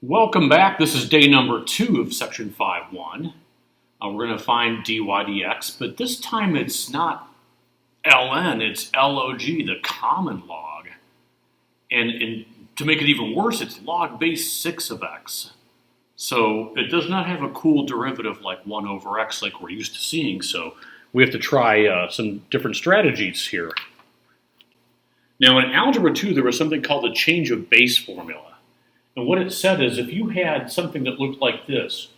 Welcome back. This is day number 2 of section 5.1. We're going to find dy dx, but this time it's not ln, it's log, the common log. And to make it even worse, it's log base 6 of x. So it does not have a cool derivative like 1 over x like we're used to seeing, so we have to try some different strategies here. Now in Algebra 2, there was something called the change of base formula. And what it said is if you had something that looked like this,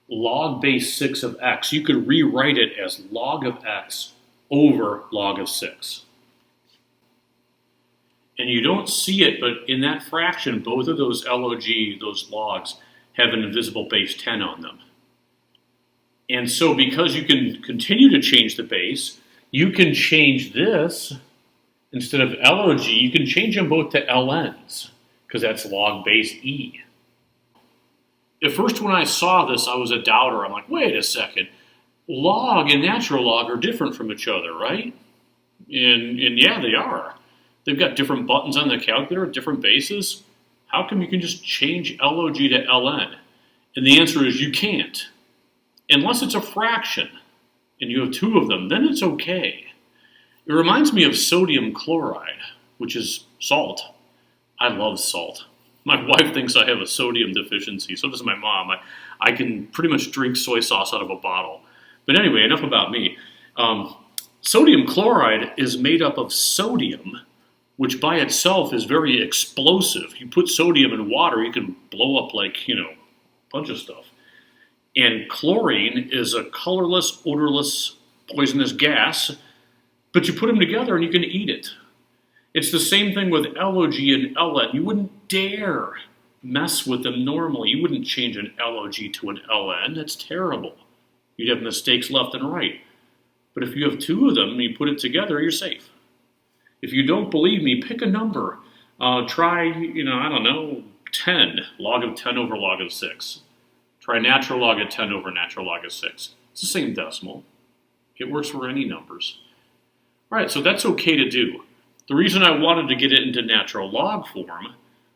log base 6 of x, you could rewrite it as log of x over log of 6. And you don't see it, but in that fraction, both of those log, those logs, have an invisible base 10 on them. And so because you can continue to change the base, you can change this, instead of log, you can change them both to ln's, because that's log base e. At first when I saw this, I was a doubter. I'm like, wait a second, log and natural log are different from each other, right? And yeah, they are. They've got different buttons on the calculator, different bases. How come you can just change log to ln? And the answer is you can't. Unless it's a fraction, and you have 2 of them, then it's okay. It reminds me of sodium chloride, which is salt. I love salt. My wife thinks I have a sodium deficiency, so does my mom. I can pretty much drink soy sauce out of a bottle. But anyway, enough about me. Sodium chloride is made up of sodium, which by itself is very explosive. You put sodium in water, you can blow up like, a bunch of stuff. And chlorine is a colorless, odorless, poisonous gas, but you put them together and you can eat it. It's the same thing with log and ln. You wouldn't dare mess with them normally. You wouldn't change an log to an ln. That's terrible. You'd have mistakes left and right. But if you have 2 of them and you put it together, you're safe. If you don't believe me, pick a number. Try, 10, log of 10 over log of 6. Try natural log of 10 over natural log of 6. It's the same decimal. It works for any numbers. All right, so that's okay to do. The reason I wanted to get it into natural log form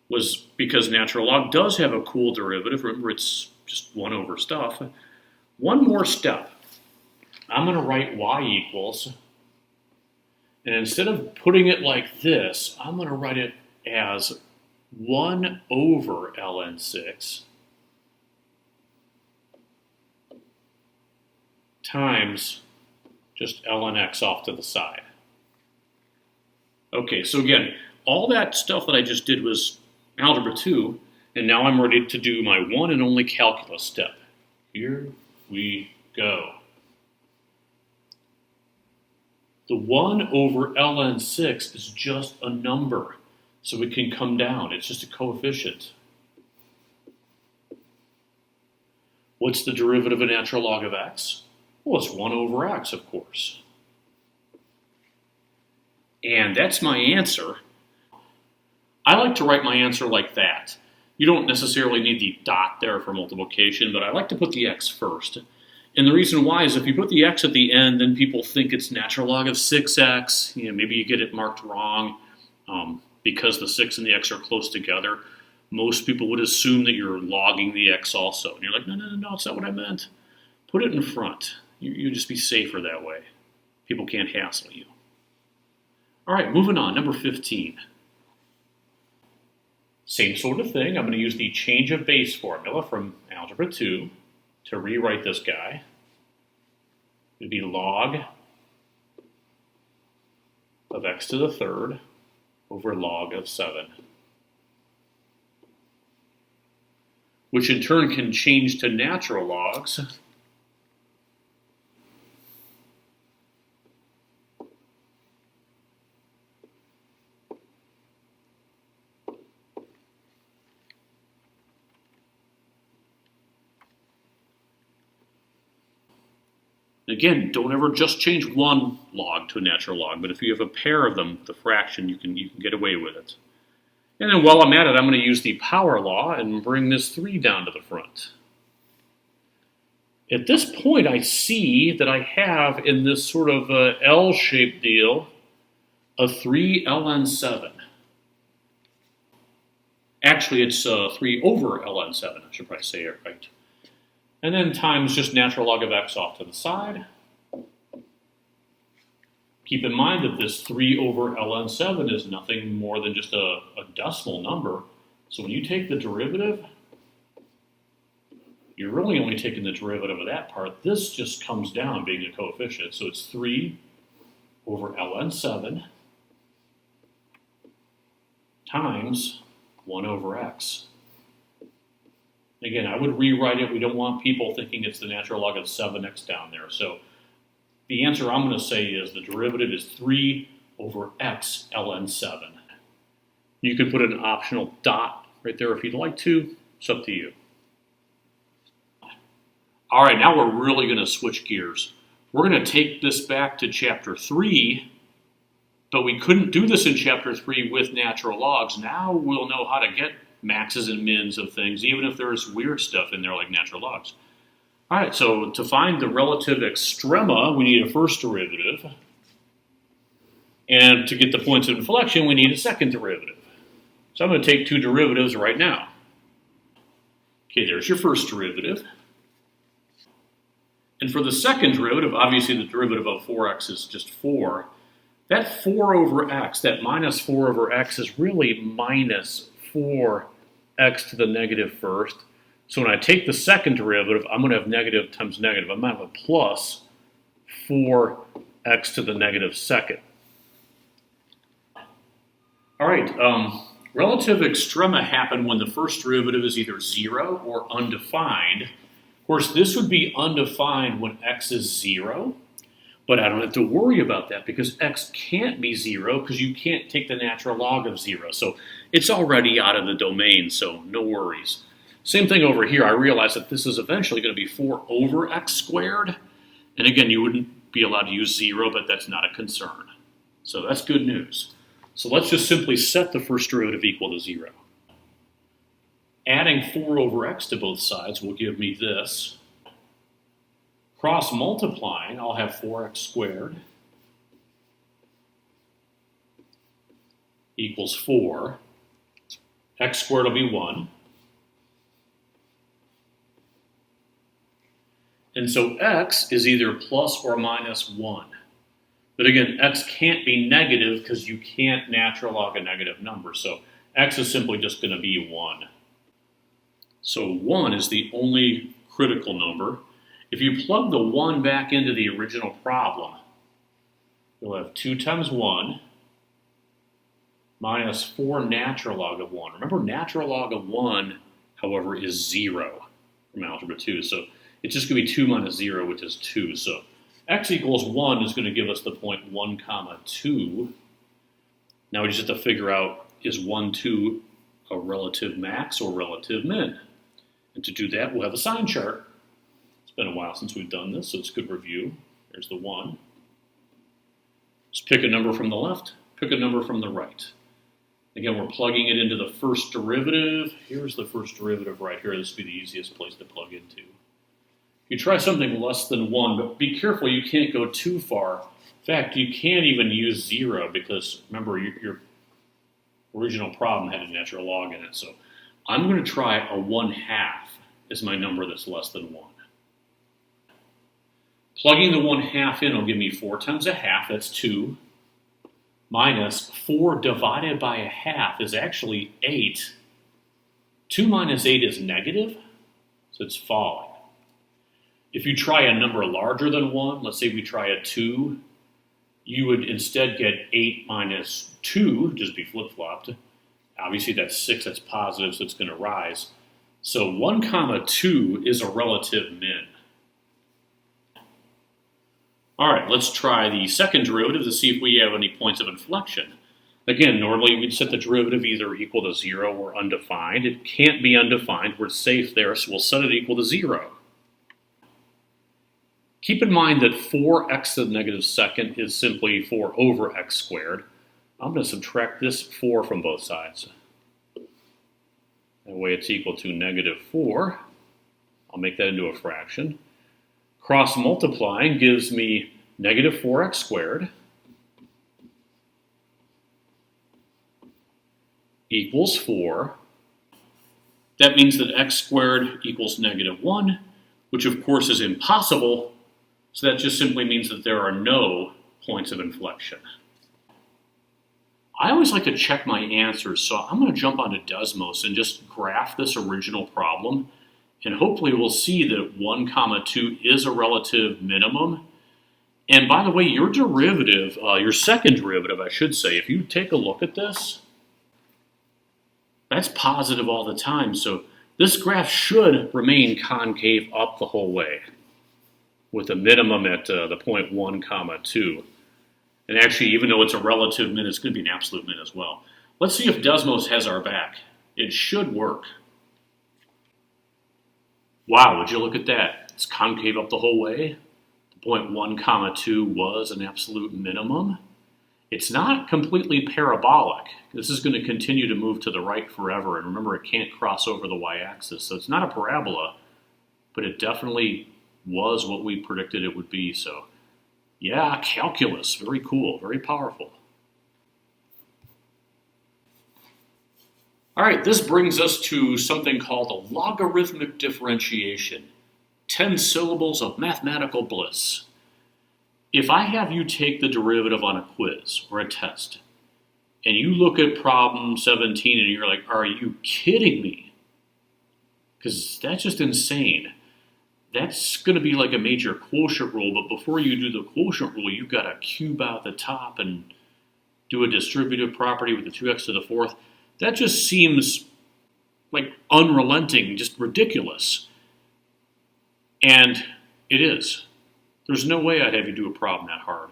was because natural log does have a cool derivative. Remember, it's just 1 over stuff. One more step. I'm going to write y equals, and instead of putting it like this, I'm going to write it as 1 over ln 6 times just ln x off to the side. Okay, so again, all that stuff that I just did was Algebra 2, and now I'm ready to do my one and only calculus step. Here we go. The 1 over ln 6 is just a number, so it can come down. It's just a coefficient. What's the derivative of natural log of x? Well, it's 1 over x, of course. And that's my answer. I like to write my answer like that. You don't necessarily need the dot there for multiplication, but I like to put the x first. And the reason why is if you put the x at the end, then people think it's natural log of 6x. Maybe you get it marked wrong because the 6 and the x are close together. Most people would assume that you're logging the x also. And you're like, no, that's not what I meant. Put it in front. You'll just be safer that way. People can't hassle you. All right, moving on, number 15. Same sort of thing. I'm going to use the change of base formula from Algebra 2 to rewrite this guy. It would be log of x to the third over log of 7, which in turn can change to natural logs. Again, don't ever just change one log to a natural log, but if you have a pair of them, the fraction, you can get away with it. And then while I'm at it, I'm going to use the power law and bring this 3 down to the front. At this point, I see that I have in this sort of L-shaped deal a 3 ln 7. Actually, it's 3 over ln 7. I should probably say it right. And then times just natural log of x off to the side. Keep in mind that this 3 over ln 7 is nothing more than just a decimal number. So when you take the derivative, you're really only taking the derivative of that part. This just comes down being a coefficient. So it's 3 over ln 7 times 1 over x. Again, I would rewrite it. We don't want people thinking it's the natural log of 7x down there. So the answer I'm going to say is the derivative is 3 over x ln 7. You can put an optional dot right there if you'd like to. It's up to you. All right, now we're really going to switch gears. We're going to take this back to chapter 3, but we couldn't do this in chapter 3 with natural logs. Now we'll know how to get maxes and mins of things, even if there's weird stuff in there like natural logs. All right, so to find the relative extrema, we need a first derivative. And to get the points of inflection, we need a second derivative. So I'm going to take two derivatives right now. Okay, there's your first derivative. And for the second derivative, obviously the derivative of 4x is just 4. That 4 over x, that minus 4 over x, is really minus 4x to the negative first. So when I take the second derivative, I'm going to have negative times negative. I'm going to have a plus 4x to the negative second. All right, relative extrema happen when the first derivative is either 0 or undefined. Of course, this would be undefined when x is 0, but I don't have to worry about that because x can't be 0 because you can't take the natural log of 0. So it's already out of the domain, so no worries. Same thing over here. I realize that this is eventually going to be 4 over x squared. And again, you wouldn't be allowed to use 0, but that's not a concern. So that's good news. So let's just simply set the first derivative equal to 0. Adding 4 over x to both sides will give me this. Cross multiplying, I'll have 4x squared equals 4. X squared will be 1. And so x is either plus or minus 1. But again, x can't be negative because you can't natural log a negative number. So x is simply just going to be 1. So 1 is the only critical number. If you plug the 1 back into the original problem, you'll have 2 times 1 minus 4 natural log of 1. Remember, natural log of 1, however, is 0 from algebra 2. So it's just going to be 2 minus 0, which is 2. So x equals 1 is going to give us the point 1 comma 2. Now we just have to figure out, is 1, 2 a relative max or relative min? And to do that, we'll have a sign chart. It's been a while since we've done this, so it's a good review. There's the 1. Just pick a number from the left, pick a number from the right. Again, we're plugging it into the first derivative. Here's the first derivative right here. This would be the easiest place to plug into. You try something less than 1, but be careful, you can't go too far. In fact, you can't even use 0 because, remember, your original problem had a natural log in it. So I'm going to try a 1/2 as my number that's less than 1. Plugging the 1/2 in will give me 4 times a half, that's 2, minus 4 divided by a half is actually 8. 2 minus 8 is negative, so it's falling. If you try a number larger than 1, let's say we try a 2, you would instead get 8 minus 2, just be flip-flopped. Obviously that's 6, that's positive, so it's going to rise. So 1 comma 2 is a relative min. All right, let's try the second derivative to see if we have any points of inflection. Again, normally we'd set the derivative either equal to 0 or undefined. It can't be undefined. We're safe there, so we'll set it equal to 0. Keep in mind that 4x to the negative second is simply 4 over x squared. I'm going to subtract this 4 from both sides. That way it's equal to negative 4. I'll make that into a fraction. Cross multiplying gives me negative 4x squared equals 4. That means that x squared equals -1, which of course is impossible, so that just simply means that there are no points of inflection. I always like to check my answers, so I'm going to jump onto Desmos and just graph this original problem, and hopefully we'll see that 1, 2 is a relative minimum. And by the way, your derivative, your second derivative, I should say, if you take a look at this, that's positive all the time. So this graph should remain concave up the whole way with a minimum at the point 1, 2. And actually, even though it's a relative min, it's going to be an absolute min as well. Let's see if Desmos has our back. It should work. Wow, would you look at that? It's concave up the whole way. The point 1, 2 was an absolute minimum. It's not completely parabolic. This is going to continue to move to the right forever. And remember, it can't cross over the y-axis. So it's not a parabola, but it definitely was what we predicted it would be. So yeah, calculus, very cool, very powerful. All right, this brings us to something called a logarithmic differentiation. 10 syllables of mathematical bliss. If I have you take the derivative on a quiz or a test, and you look at problem 17 and you're like, are you kidding me? Because that's just insane. That's going to be like a major quotient rule, but before you do the quotient rule, you've got to cube out the top and do a distributive property with the 2x to the fourth. That just seems like unrelenting, just ridiculous. And it is. There's no way I'd have you do a problem that hard.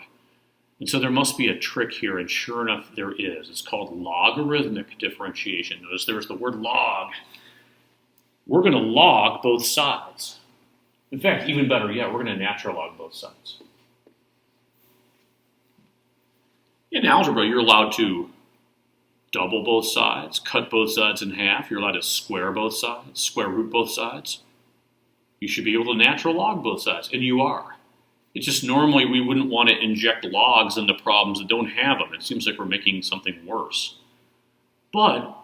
And so there must be a trick here, and sure enough, there is. It's called logarithmic differentiation. Notice there's the word log. We're going to log both sides. In fact, even better yet, we're going to natural log both sides. In algebra, you're allowed to double both sides, cut both sides in half. You're allowed to square both sides, square root both sides. You should be able to natural log both sides, and you are. It's just normally we wouldn't want to inject logs into problems that don't have them. It seems like we're making something worse. But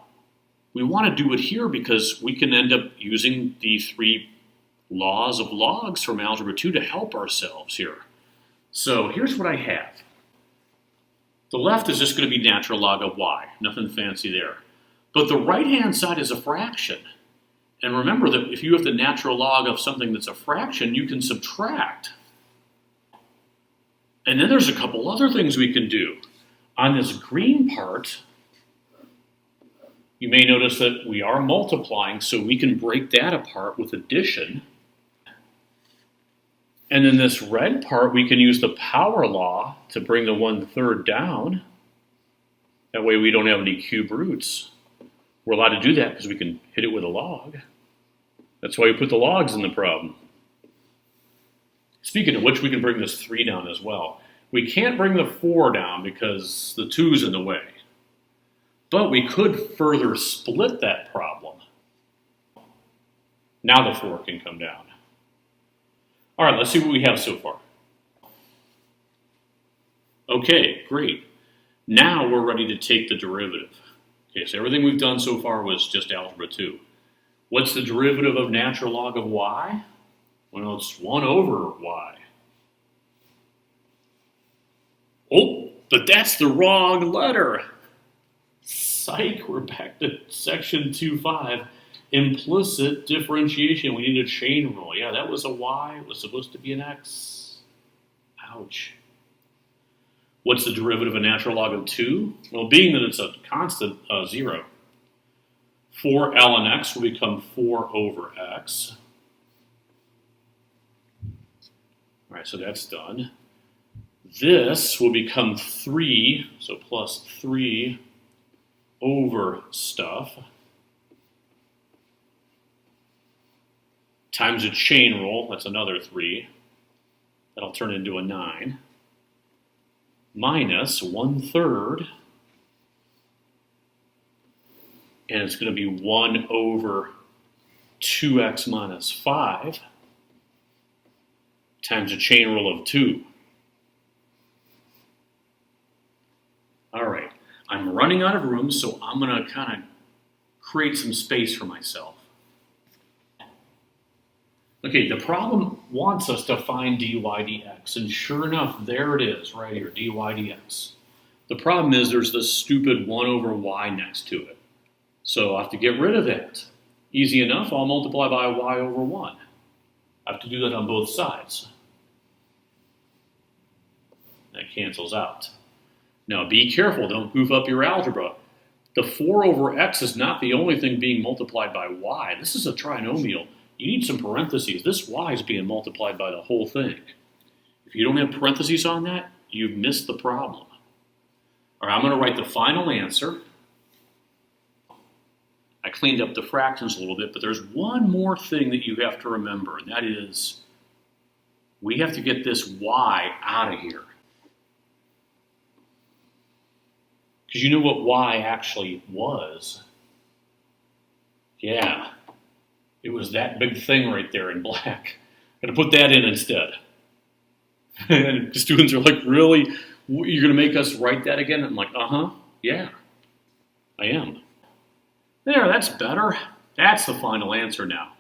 we want to do it here because we can end up using the 3 laws of logs from Algebra 2 to help ourselves here. So here's what I have. The left is just going to be natural log of y. Nothing fancy there. But the right-hand side is a fraction. And remember that if you have the natural log of something that's a fraction, you can subtract. And then there's a couple other things we can do. On this green part, you may notice that we are multiplying, so we can break that apart with addition. And then this red part, we can use the power law to bring the 1/3 down. That way we don't have any cube roots. We're allowed to do that because we can hit it with a log. That's why we put the logs in the problem. Speaking of which, we can bring this 3 down as well. We can't bring the 4 down because the 2's in the way. But we could further split that problem. Now the 4 can come down. All right, let's see what we have so far. Okay, great. Now we're ready to take the derivative. Okay, so everything we've done so far was just Algebra 2. What's the derivative of natural log of y? Well, it's 1 over y. Oh, but that's the wrong letter. Psych, we're back to section 2.5. Implicit differentiation. We need a chain rule. Yeah, that was a y. It was supposed to be an x. Ouch. What's the derivative of natural log of 2? Well, being that it's a constant, 0. 4 ln x will become 4 over x. All right, so that's done. This will become 3, so plus 3 over stuff, times a chain rule, that's another 3. That'll turn into a 9. Minus 1/3, and it's going to be 1 over 2x minus 5 times a chain rule of 2. All right, I'm running out of room, so I'm going to kind of create some space for myself. Okay, the problem wants us to find dy dx, and sure enough, there it is, right here, dy dx. The problem is there's this stupid 1 over y next to it. So I have to get rid of that. Easy enough, I'll multiply by y over 1. I have to do that on both sides. That cancels out. Now be careful, don't goof up your algebra. The 4 over x is not the only thing being multiplied by y. This is a trinomial. You need some parentheses. This y is being multiplied by the whole thing. If you don't have parentheses on that, you've missed the problem. All right, I'm going to write the final answer. I cleaned up the fractions a little bit, but there's one more thing that you have to remember, and that is we have to get this y out of here. Because you know what y actually was? Yeah, it was that big thing right there in black. I'm going to put that in instead. And students are like, really? You're going to make us write that again? I'm like, yeah, I am. There, that's better. That's the final answer now.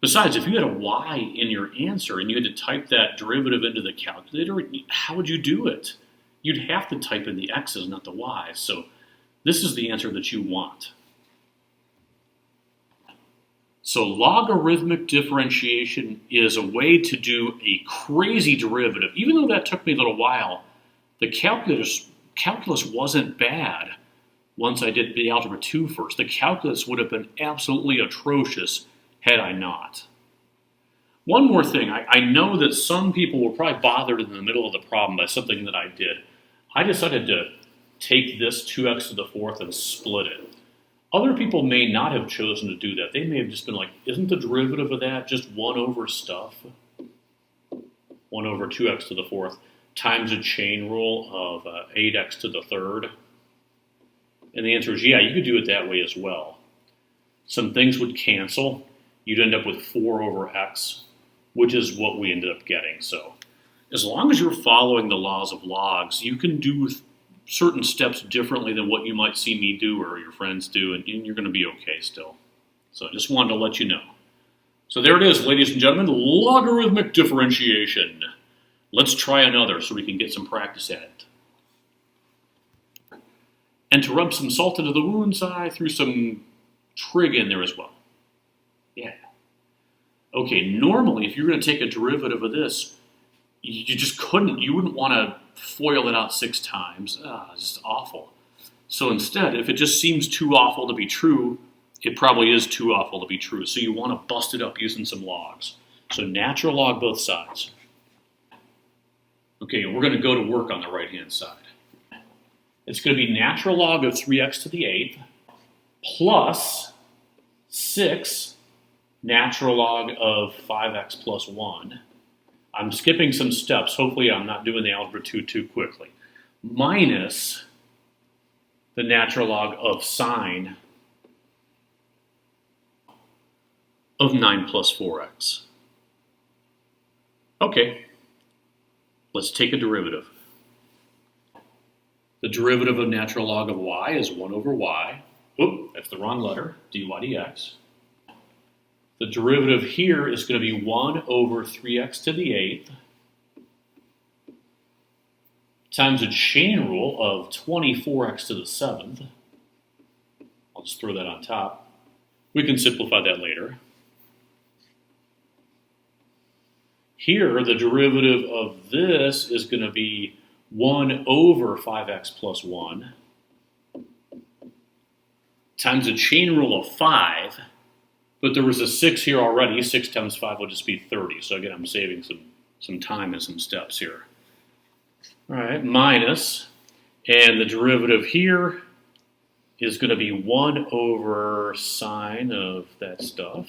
Besides, if you had a y in your answer and you had to type that derivative into the calculator, how would you do it? You'd have to type in the x's, not the y's. So this is the answer that you want. So logarithmic differentiation is a way to do a crazy derivative. Even though that took me a little while, the calculus wasn't bad once I did the Algebra 2 first. The calculus would have been absolutely atrocious had I not. One more thing, I know that some people were probably bothered in the middle of the problem by something that I did. I decided to take this 2x to the fourth and split it. Other people may not have chosen to do that. They may have just been like, isn't the derivative of that just 1 over stuff? 1 over 2x to the fourth times a chain rule of 8x to the third. And the answer is, yeah, you could do it that way as well. Some things would cancel. You'd end up with 4 over x, which is what we ended up getting. So as long as you're following the laws of logs, you can do certain steps differently than what you might see me do or your friends do, and you're going to be okay still. So I just wanted to let you know. So there it is, ladies and gentlemen, logarithmic differentiation. Let's try another so we can get some practice at it. And to rub some salt into the wounds, I threw some trig in there as well. Yeah. Okay, normally if you're going to take a derivative of this, you just couldn't. You wouldn't want to FOIL it out 6 times. It's just awful. So instead, if it just seems too awful to be true, it probably is too awful to be true. So you want to bust it up using some logs. So natural log both sides. Okay, we're going to go to work on the right-hand side. It's going to be natural log of 3x to the 8th plus 6 natural log of 5x plus 1. I'm skipping some steps. Hopefully I'm not doing the Algebra 2 too quickly. Minus the natural log of sine of 9 plus 4x. Okay, let's take a derivative. The derivative of natural log of y is 1 over y. Oop, that's the wrong letter, dy dx. The derivative here is going to be 1 over 3x to the 8th times a chain rule of 24x to the 7th. I'll just throw that on top. We can simplify that later. Here, the derivative of this is going to be 1 over 5x plus 1 times a chain rule of 5. But there was a 6 here already. 6 times 5 will just be 30. So again, I'm saving some time and some steps here. All right, minus, and the derivative here is going to be 1 over sine of that stuff.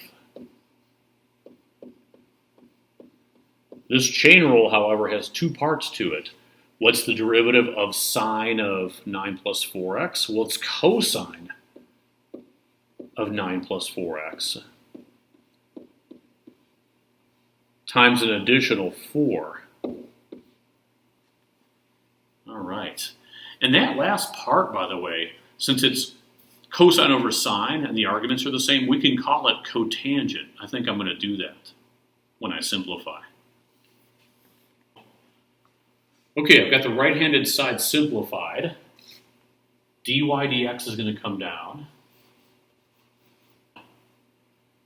This chain rule, however, has 2 parts to it. What's the derivative of sine of 9 plus 4x? Well, it's cosine of 9 plus 4x times an additional 4. All right. And that last part, by the way, since it's cosine over sine and the arguments are the same, we can call it cotangent. I think I'm going to do that. when I simplify. Okay, I've got the right-handed side simplified. dy dx is going to come down. Of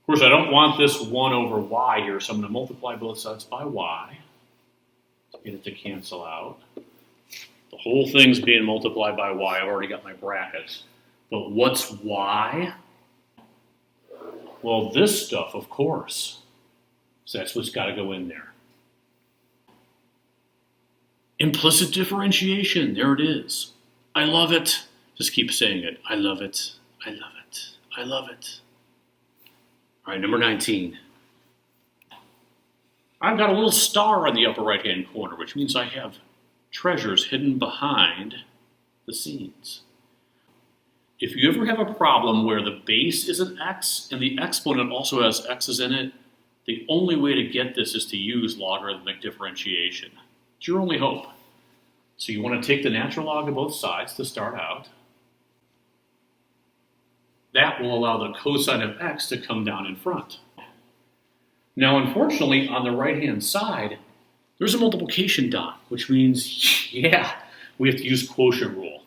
course, I don't want this 1 over y here, so I'm going to multiply both sides by y to get it to cancel out. The whole thing's being multiplied by y. I've already got my brackets. But what's y? Well, this stuff, of course. So that's what's got to go in there. Implicit differentiation. There it is. I love it. Just keep saying it. I love it. I love it. I love it. All right, number 19. I've got a little star on the upper right-hand corner, which means I have treasures hidden behind the scenes. If you ever have a problem where the base is an x and the exponent also has x's in it, the only way to get this is to use logarithmic differentiation. It's your only hope. So you want to take the natural log of both sides to start out. That will allow the cosine of x to come down in front. Now, unfortunately, on the right-hand side, there's a multiplication dot, which means, yeah, we have to use quotient rule.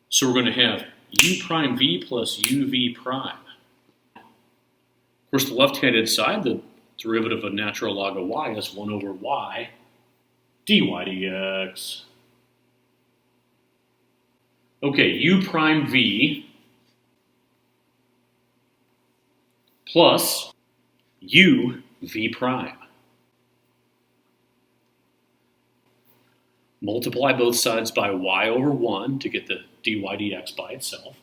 So we're going to have u prime v plus uv prime. Of course, the left-handed side, the derivative of natural log of y is 1 over y dy dx. Okay, u prime v plus u v prime. Multiply both sides by y over 1 to get the dy dx by itself.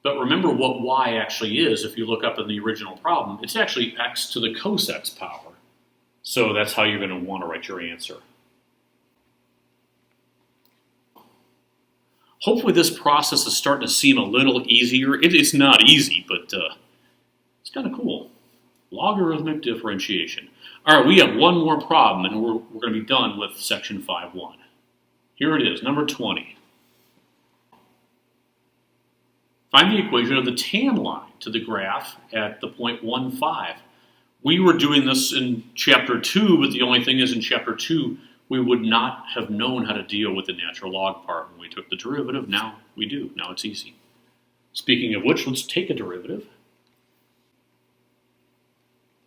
But remember what y actually is. If you look up in the original problem, it's actually x to the cos x power. So that's how you're going to want to write your answer. Hopefully this process is starting to seem a little easier. It's not easy, but it's kind of cool. Logarithmic differentiation. All right, we have one more problem, and we're going to be done with section 5.1. Here it is, number 20. Find the equation of the tan line to the graph at the point 1,5. We were doing this in chapter 2, but the only thing is in chapter 2, we would not have known how to deal with the natural log part when we took the derivative. Now we do. Now it's easy. Speaking of which, let's take a derivative.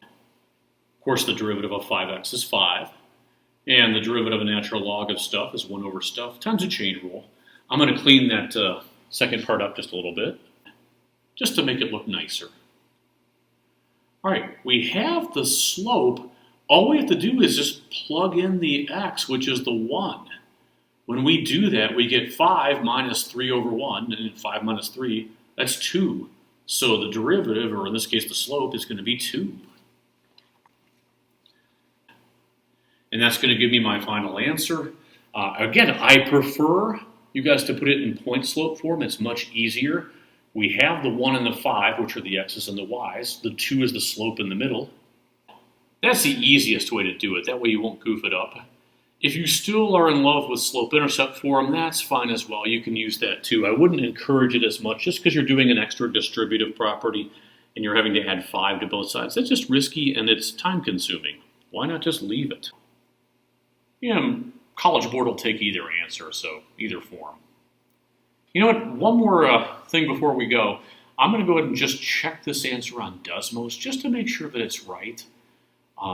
Of course, the derivative of 5x is 5. And the derivative of a natural log of stuff is 1 over stuff times a chain rule. I'm going to clean that second part up just a little bit, just to make it look nicer. All right, we have the slope. All we have to do is just plug in the x, which is the 1. When we do that, we get 5 minus 3 over 1, and 5 minus 3, that's 2. So the derivative, or in this case the slope, is going to be 2. And that's going to give me my final answer. Again, I prefer you guys to put it in point slope form. It's much easier. We have the 1 and the 5, which are the x's and the y's. The 2 is the slope in the middle. That's the easiest way to do it. That way you won't goof it up. If you still are in love with slope-intercept form, that's fine as well. You can use that too. I wouldn't encourage it as much just because you're doing an extra distributive property and you're having to add 5 to both sides. That's just risky and it's time-consuming. Why not just leave it? Yeah, College Board will take either answer, so either form. You know what? One more thing before we go. I'm going to go ahead and just check this answer on Desmos just to make sure that it's right.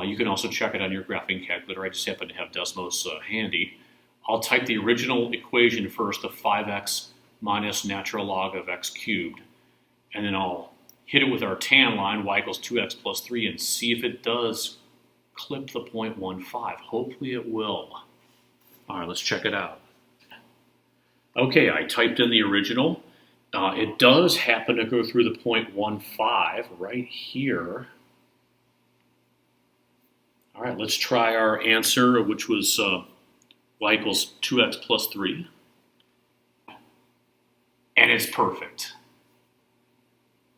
You can also check it on your graphing calculator. I just happen to have Desmos handy. I'll type the original equation first of 5x minus natural log of x cubed. And then I'll hit it with our tan line, y equals 2x plus 3, and see if it does clip the 0.15. Hopefully it will. All right, let's check it out. Okay, I typed in the original. It does happen to go through the 0.15 right here. All right, let's try our answer, which was y equals 2x plus 3. And it's perfect.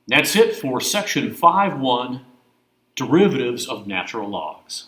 That's it for section 5.1, derivatives of natural logs.